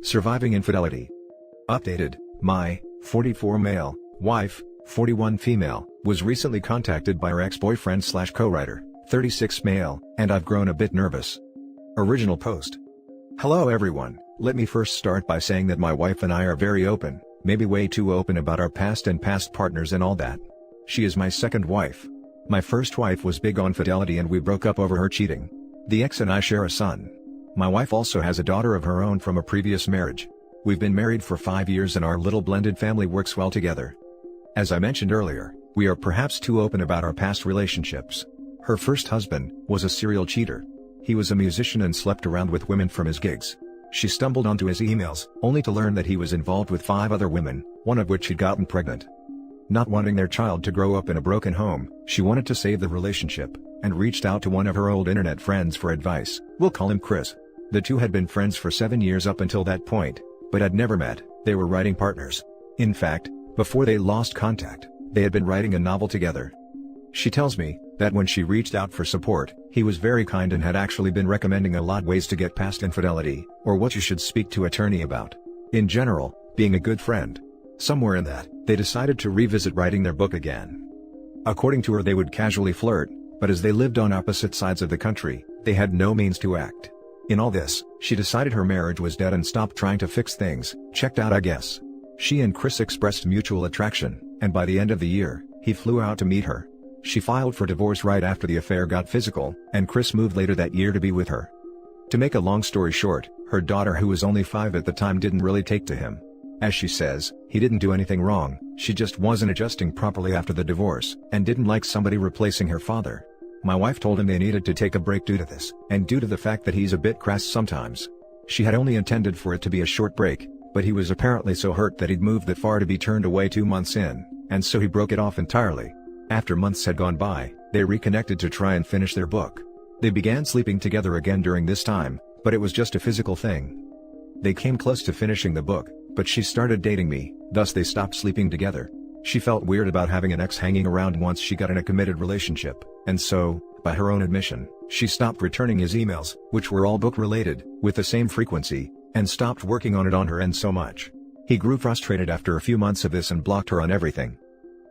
Surviving infidelity. Updated, my 44 male wife, 41 female, was recently contacted by her ex-boyfriend/co-writer, 36 male, and I've grown a bit nervous. Original post. Hello everyone, let me first start by saying that my wife and I are very open, maybe way too open about our past and past partners and all that. She is my second wife. My first wife was big on fidelity and we broke up over her cheating. The ex and I share a son. My wife also has a daughter of her own from a previous marriage. We've been married for 5 years and our little blended family works well together. As I mentioned earlier, we are perhaps too open about our past relationships. Her first husband was a serial cheater. He was a musician and slept around with women from his gigs. She stumbled onto his emails, only to learn that he was involved with 5 other women, one of which he'd gotten pregnant. Not wanting their child to grow up in a broken home, she wanted to save the relationship, and reached out to one of her old internet friends for advice. We'll call him Chris. The two had been friends for 7 years up until that point, but had never met. They were writing partners. In fact, before they lost contact, they had been writing a novel together. She tells me that when she reached out for support, he was very kind and had actually been recommending a lot ways to get past infidelity, or what you should speak to attorney about. In general, being a good friend. Somewhere in that, they decided to revisit writing their book again. According to her, they would casually flirt, but as they lived on opposite sides of the country, they had no means to act. In all this, she decided her marriage was dead and stopped trying to fix things. Checked out, I guess. She and Chris expressed mutual attraction, and by the end of the year, he flew out to meet her. She filed for divorce right after the affair got physical, and Chris moved later that year to be with her. To make a long story short, her daughter, who was only 5 at the time, didn't really take to him. As she says, he didn't do anything wrong, she just wasn't adjusting properly after the divorce, and didn't like somebody replacing her father. My wife told him they needed to take a break due to this, and due to the fact that he's a bit crass sometimes. She had only intended for it to be a short break, but he was apparently so hurt that he'd moved that far to be turned away 2 months in, and so he broke it off entirely. After months had gone by, they reconnected to try and finish their book. They began sleeping together again during this time, but it was just a physical thing. They came close to finishing the book, but she started dating me, thus they stopped sleeping together. She felt weird about having an ex hanging around once she got in a committed relationship, and so, by her own admission, she stopped returning his emails, which were all book-related, with the same frequency, and stopped working on it on her end so much. He grew frustrated after a few months of this and blocked her on everything.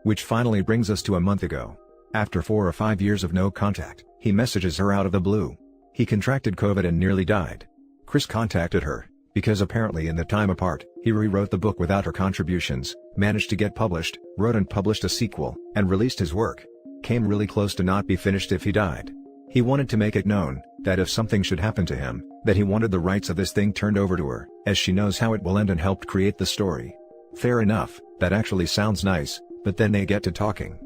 Which finally brings us to a month ago. After 4 or 5 years of no contact, he messages her out of the blue. He contracted COVID and nearly died. Chris contacted her, because apparently in the time apart, he rewrote the book without her contributions, managed to get published, wrote and published a sequel, and released his work. Came really close to not be finished if he died. He wanted to make it known, that if something should happen to him, that he wanted the rights of this thing turned over to her, as she knows how it will end, and helped create the story. Fair enough, that actually sounds nice, but then they get to talking.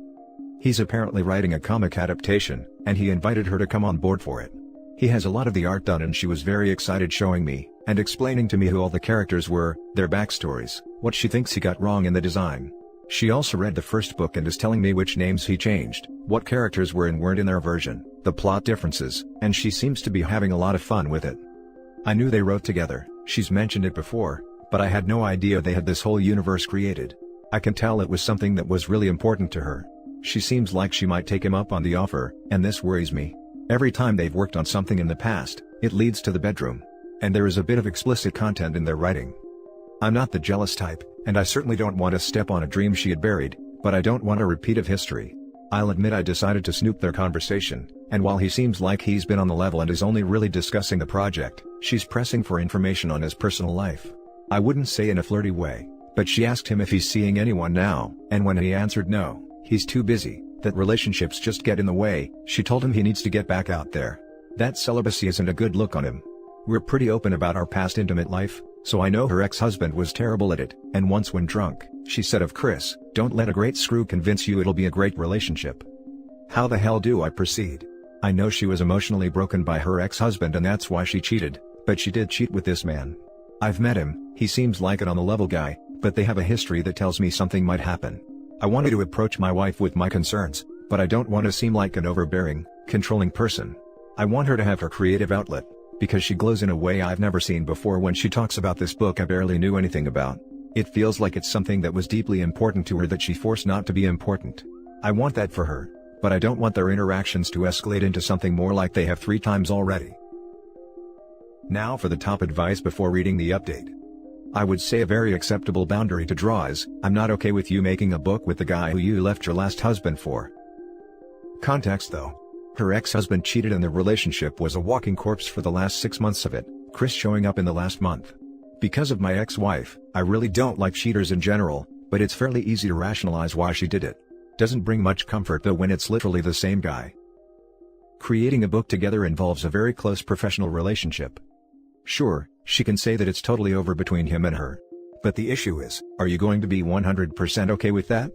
He's apparently writing a comic adaptation, and he invited her to come on board for it. He has a lot of the art done and she was very excited, showing me, and explaining to me who all the characters were, their backstories, what she thinks he got wrong in the design. She also read the first book and is telling me which names he changed, what characters were and weren't in their version, the plot differences, and she seems to be having a lot of fun with it. I knew they wrote together, she's mentioned it before, but I had no idea they had this whole universe created. I can tell it was something that was really important to her. She seems like she might take him up on the offer, and this worries me. Every time they've worked on something in the past, it leads to the bedroom. And there is a bit of explicit content in their writing. I'm not the jealous type, and I certainly don't want to step on a dream she had buried, but I don't want a repeat of history. I'll admit I decided to snoop their conversation, and while he seems like he's been on the level and is only really discussing the project, she's pressing for information on his personal life. I wouldn't say in a flirty way, but she asked him if he's seeing anyone now, and when he answered no, he's too busy, that relationships just get in the way, she told him he needs to get back out there. That celibacy isn't a good look on him. We're pretty open about our past intimate life, so I know her ex-husband was terrible at it, and once when drunk, she said of Chris, "Don't let a great screw convince you it'll be a great relationship." How the hell do I proceed? I know she was emotionally broken by her ex-husband and that's why she cheated, but she did cheat with this man. I've met him, he seems like an on-the-level guy, but they have a history that tells me something might happen. I wanted to approach my wife with my concerns, but I don't want to seem like an overbearing, controlling person. I want her to have her creative outlet, because she glows in a way I've never seen before when she talks about this book I barely knew anything about. It feels like it's something that was deeply important to her that she forced not to be important. I want that for her, but I don't want their interactions to escalate into something more like they have 3 times already. Now for the top advice before reading the update. I would say a very acceptable boundary to draw is, I'm not okay with you making a book with the guy who you left your last husband for. Context though. Her ex-husband cheated and the relationship was a walking corpse for the last 6 months of it, Chris showing up in the last month. Because of my ex-wife, I really don't like cheaters in general, but it's fairly easy to rationalize why she did it. Doesn't bring much comfort though when it's literally the same guy. Creating a book together involves a very close professional relationship. Sure, she can say that it's totally over between him and her. But the issue is, are you going to be 100% okay with that?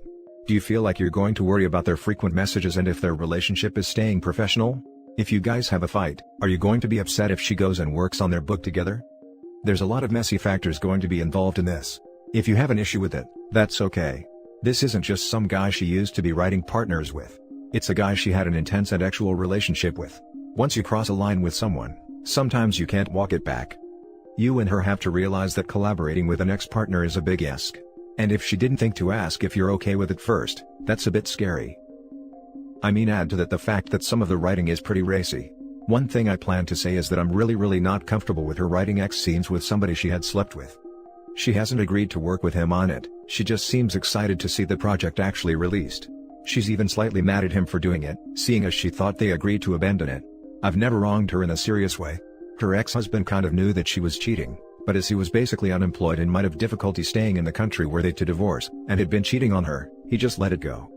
Do you feel like you're going to worry about their frequent messages and if their relationship is staying professional? If you guys have a fight, are you going to be upset if she goes and works on their book together? There's a lot of messy factors going to be involved in this. If you have an issue with it, that's okay. This isn't just some guy she used to be writing partners with. It's a guy she had an intense and actual relationship with. Once you cross a line with someone, sometimes you can't walk it back. You and her have to realize that collaborating with an ex-partner is a big ask. And if she didn't think to ask if you're okay with it first, that's a bit scary. I mean, add to that the fact that some of the writing is pretty racy. One thing I plan to say is that I'm really not comfortable with her writing X scenes with somebody she had slept with. She hasn't agreed to work with him on it, she just seems excited to see the project actually released. She's even slightly mad at him for doing it, seeing as she thought they agreed to abandon it. I've never wronged her in a serious way. Her ex-husband kind of knew that she was cheating, but as he was basically unemployed and might have difficulty staying in the country were they to divorce, and had been cheating on her, he just let it go.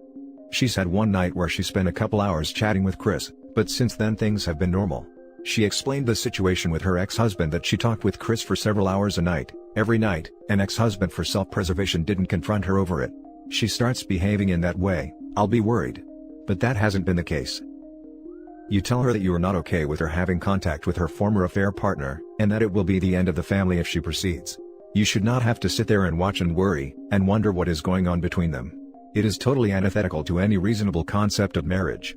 She's had one night where she spent a couple hours chatting with Chris, but since then things have been normal. She explained the situation with her ex-husband that she talked with Chris for several hours a night, every night, and ex-husband for self-preservation didn't confront her over it. She starts behaving in that way, I'll be worried. But that hasn't been the case. You tell her that you are not okay with her having contact with her former affair partner, and that it will be the end of the family if she proceeds. You should not have to sit there and watch and worry, and wonder what is going on between them. It is totally antithetical to any reasonable concept of marriage.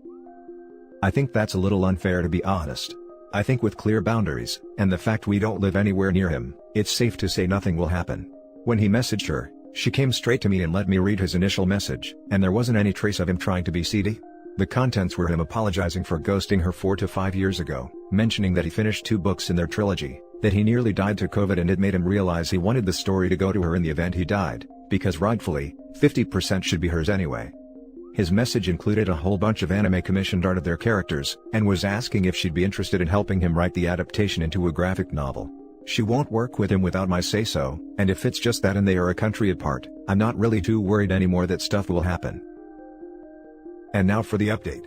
I think that's a little unfair to be honest. I think with clear boundaries, and the fact we don't live anywhere near him, it's safe to say nothing will happen. When he messaged her, she came straight to me and let me read his initial message, and there wasn't any trace of him trying to be seedy. The contents were him apologizing for ghosting her 4 to 5 years ago, mentioning that he finished 2 books in their trilogy, that he nearly died to COVID and it made him realize he wanted the story to go to her in the event he died, because rightfully, 50% should be hers anyway. His message included a whole bunch of anime commissioned art of their characters, and was asking if she'd be interested in helping him write the adaptation into a graphic novel. She won't work with him without my say-so, and if it's just that and they are a country apart, I'm not really too worried anymore that stuff will happen. And now for the update.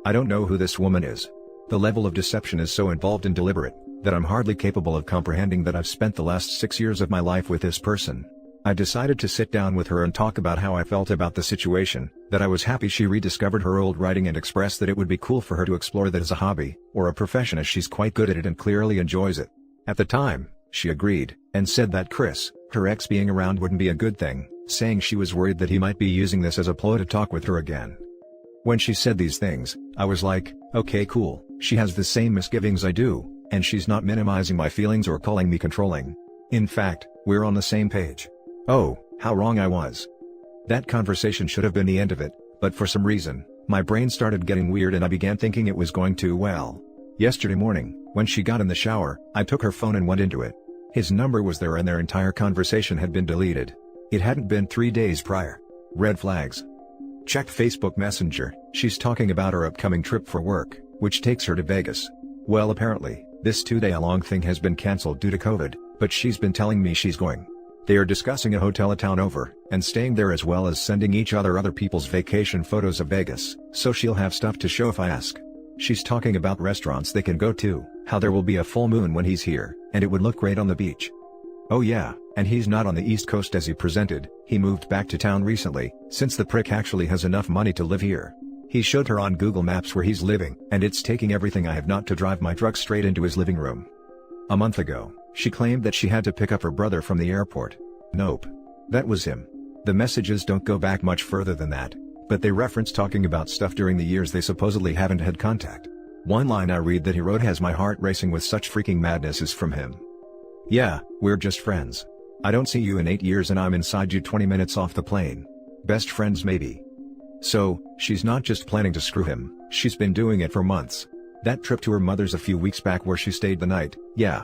I don't know who this woman is. The level of deception is so involved and deliberate, that I'm hardly capable of comprehending that I've spent the last 6 years of my life with this person. I decided to sit down with her and talk about how I felt about the situation, that I was happy she rediscovered her old writing and expressed that it would be cool for her to explore that as a hobby, or a profession as she's quite good at it and clearly enjoys it. At the time, she agreed, and said that Chris, her ex being around wouldn't be a good thing, saying she was worried that he might be using this as a ploy to talk with her again. When she said these things, I was like, okay cool, she has the same misgivings I do, and she's not minimizing my feelings or calling me controlling. In fact, we're on the same page. Oh, how wrong I was. That conversation should have been the end of it, but for some reason, my brain started getting weird and I began thinking it was going to well. Yesterday morning, when she got in the shower, I took her phone and went into it. His number was there and their entire conversation had been deleted. It hadn't been 3 days prior. Red flags. Checked Facebook Messenger, she's talking about her upcoming trip for work, which takes her to Vegas. Well apparently, this 2-day-long thing has been cancelled due to COVID, but she's been telling me she's going. They are discussing a hotel a town over, and staying there as well as sending each other people's vacation photos of Vegas, so she'll have stuff to show if I ask. She's talking about restaurants they can go to, how there will be a full moon when he's here, and it would look great on the beach. Oh yeah, and he's not on the East Coast as he presented, he moved back to town recently, since the prick actually has enough money to live here. He showed her on Google Maps where he's living, and it's taking everything I have not to drive my truck straight into his living room. A month ago, she claimed that she had to pick up her brother from the airport. Nope. That was him. The messages don't go back much further than that, but they reference talking about stuff during the years they supposedly haven't had contact. One line I read that he wrote has my heart racing with such freaking madness is from him. Yeah, we're just friends. I don't see you in 8 years and I'm inside you 20 minutes off the plane. Best friends maybe. So, she's not just planning to screw him, she's been doing it for months. That trip to her mother's a few weeks back where she stayed the night, yeah.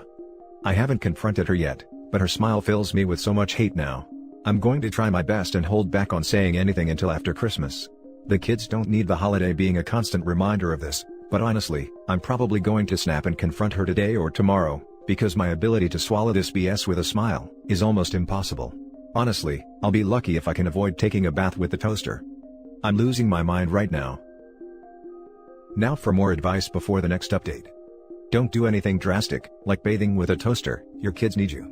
I haven't confronted her yet, but her smile fills me with so much hate now. I'm going to try my best and hold back on saying anything until after Christmas. The kids don't need the holiday being a constant reminder of this, but honestly, I'm probably going to snap and confront her today or tomorrow, because my ability to swallow this BS with a smile is almost impossible. Honestly, I'll be lucky if I can avoid taking a bath with the toaster. I'm losing my mind right now. Now for more advice before the next update. Don't do anything drastic, like bathing with a toaster. Your kids need you.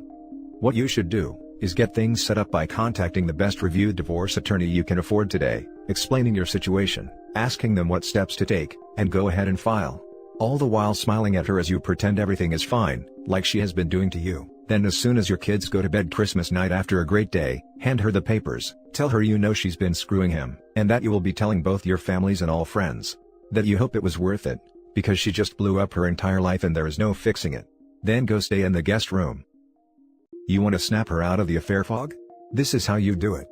What you should do is get things set up by contacting the best reviewed divorce attorney you can afford today, explaining your situation, asking them what steps to take, and go ahead and file. All the while smiling at her as you pretend everything is fine, like she has been doing to you. Then as soon as your kids go to bed Christmas night after a great day, hand her the papers, tell her you know she's been screwing him, and that you will be telling both your families and all friends. That you hope it was worth it, because she just blew up her entire life and there is no fixing it. Then go stay in the guest room. You want to snap her out of the affair fog? This is how you do it.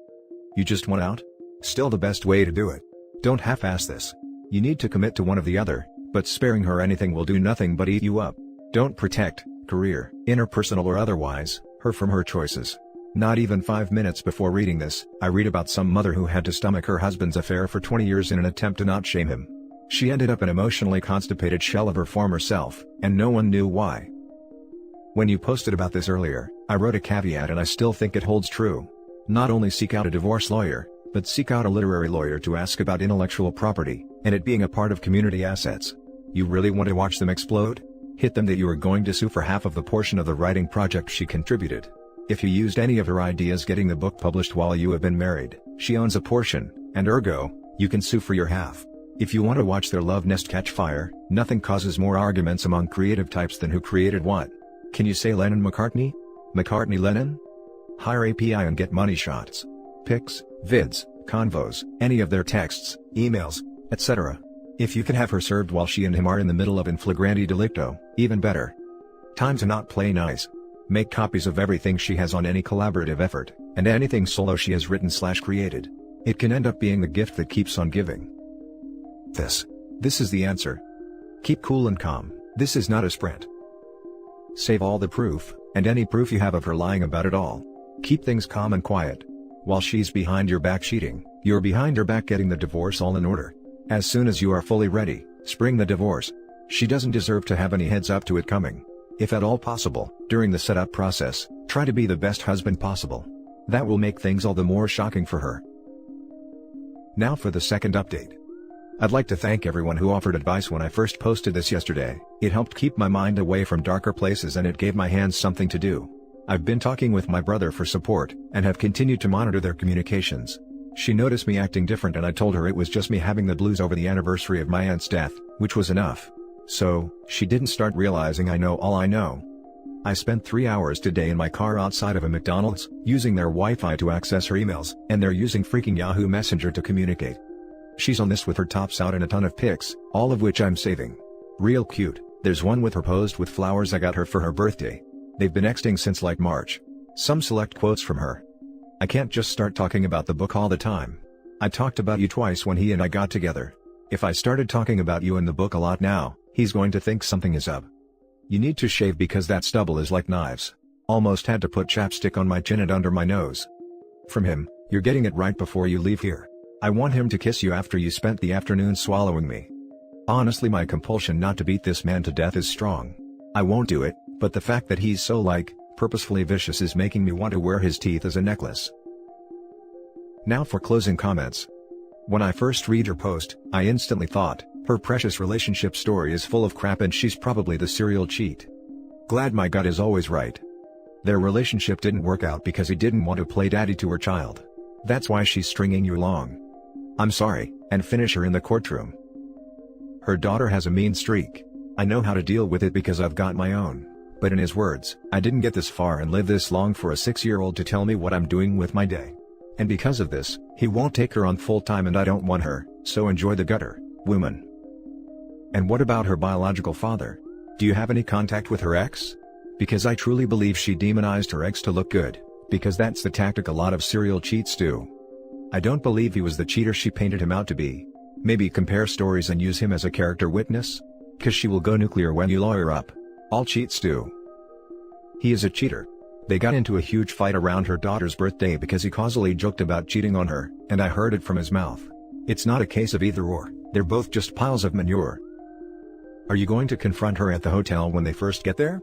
You just want out? Still the best way to do it. Don't half-ass this. You need to commit to one or the other, but sparing her anything will do nothing but eat you up. Don't protect, career, interpersonal or otherwise, her from her choices. Not even 5 minutes before reading this, I read about some mother who had to stomach her husband's affair for 20 years in an attempt to not shame him. She ended up an emotionally constipated shell of her former self, and no one knew why. When you posted about this earlier, I wrote a caveat and I still think it holds true. Not only seek out a divorce lawyer, but seek out a literary lawyer to ask about intellectual property, and it being a part of community assets. You really want to watch them explode? Hit them that you are going to sue for half of the portion of the writing project she contributed. If you used any of her ideas getting the book published while you have been married, she owns a portion, and ergo, you can sue for your half. If you want to watch their love nest catch fire, nothing causes more arguments among creative types than who created what. Can you say Lennon-McCartney? McCartney-Lennon? Hire API and get money shots. Pics, vids, convos, any of their texts, emails, etc. If you can have her served while she and him are in the middle of in flagrante delicto, even better. Time to not play nice. Make copies of everything she has on any collaborative effort, and anything solo she has written/created. It can end up being the gift that keeps on giving. This is the answer. Keep cool and calm. This is not a sprint. Save all the proof, and any proof you have of her lying about it all. Keep things calm and quiet. While she's behind your back cheating, you're behind her back getting the divorce all in order. As soon as you are fully ready, spring the divorce. She doesn't deserve to have any heads up to it coming. If at all possible, during the setup process, try to be the best husband possible. That will make things all the more shocking for her. Now for the second update. I'd like to thank everyone who offered advice when I first posted this yesterday. It helped keep my mind away from darker places and it gave my hands something to do. I've been talking with my brother for support, and have continued to monitor their communications. She noticed me acting different and I told her it was just me having the blues over the anniversary of my aunt's death, which was enough. So, she didn't start realizing I know all I know. I spent 3 hours today in my car outside of a McDonald's, using their Wi-Fi to access her emails, and they're using freaking Yahoo Messenger to communicate. She's on this with her tops out and a ton of pics, all of which I'm saving. Real cute. There's one with her posed with flowers I got her for her birthday. They've been texting since like March. Some select quotes from her. I can't just start talking about the book all the time. I talked about you twice when he and I got together. If I started talking about you in the book a lot now, he's going to think something is up. You need to shave because that stubble is like knives. Almost had to put chapstick on my chin and under my nose. From him, you're getting it right before you leave here. I want him to kiss you after you spent the afternoon swallowing me. Honestly, my compulsion not to beat this man to death is strong. I won't do it, but the fact that he's so purposefully vicious is making me want to wear his teeth as a necklace. Now for closing comments. When I first read your post, I instantly thought, her precious relationship story is full of crap and she's probably the serial cheat. Glad my gut is always right. Their relationship didn't work out because he didn't want to play daddy to her child. That's why she's stringing you along. I'm sorry, and finish her in the courtroom. Her daughter has a mean streak. I know how to deal with it because I've got my own. But in his words, I didn't get this far and live this long for a 6-year-old to tell me what I'm doing with my day. And because of this, he won't take her on full time and I don't want her, so enjoy the gutter, woman. And what about her biological father? Do you have any contact with her ex? Because I truly believe she demonized her ex to look good, because that's the tactic a lot of serial cheats do. I don't believe he was the cheater she painted him out to be. Maybe compare stories and use him as a character witness? Cause she will go nuclear when you lawyer up. All cheats do. He is a cheater. They got into a huge fight around her daughter's birthday because he causally joked about cheating on her, and I heard it from his mouth. It's not a case of either or, they're both just piles of manure. Are you going to confront her at the hotel when they first get there?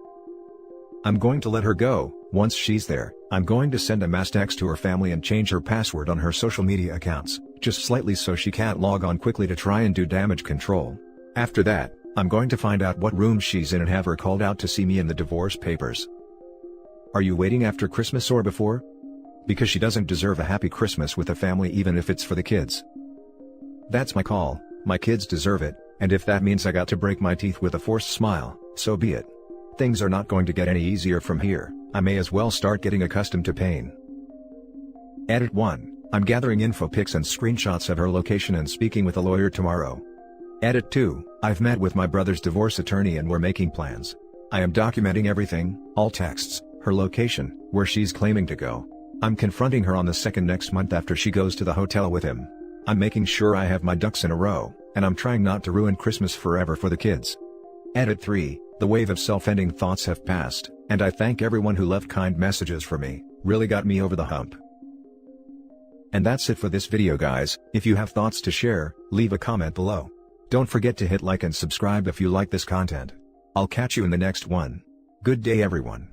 I'm going to let her go. Once she's there, I'm going to send a mass text to her family and change her password on her social media accounts, just slightly so she can't log on quickly to try and do damage control. After that, I'm going to find out what room she's in and have her called out to see me in the divorce papers. Are you waiting after Christmas or before? Because she doesn't deserve a happy Christmas with a family even if it's for the kids. That's my call, my kids deserve it, and if that means I got to break my teeth with a forced smile, so be it. Things are not going to get any easier from here, I may as well start getting accustomed to pain. Edit 1. I'm gathering info pics and screenshots of her location and speaking with a lawyer tomorrow. Edit 2. I've met with my brother's divorce attorney and we're making plans. I am documenting everything, all texts, her location, where she's claiming to go. I'm confronting her on the 2nd next month after she goes to the hotel with him. I'm making sure I have my ducks in a row, and I'm trying not to ruin Christmas forever for the kids. Edit 3. The wave of self-ending thoughts have passed, and I thank everyone who left kind messages for me, really got me over the hump. And that's it for this video guys. If you have thoughts to share, leave a comment below. Don't forget to hit like and subscribe if you like this content. I'll catch you in the next one. Good day everyone.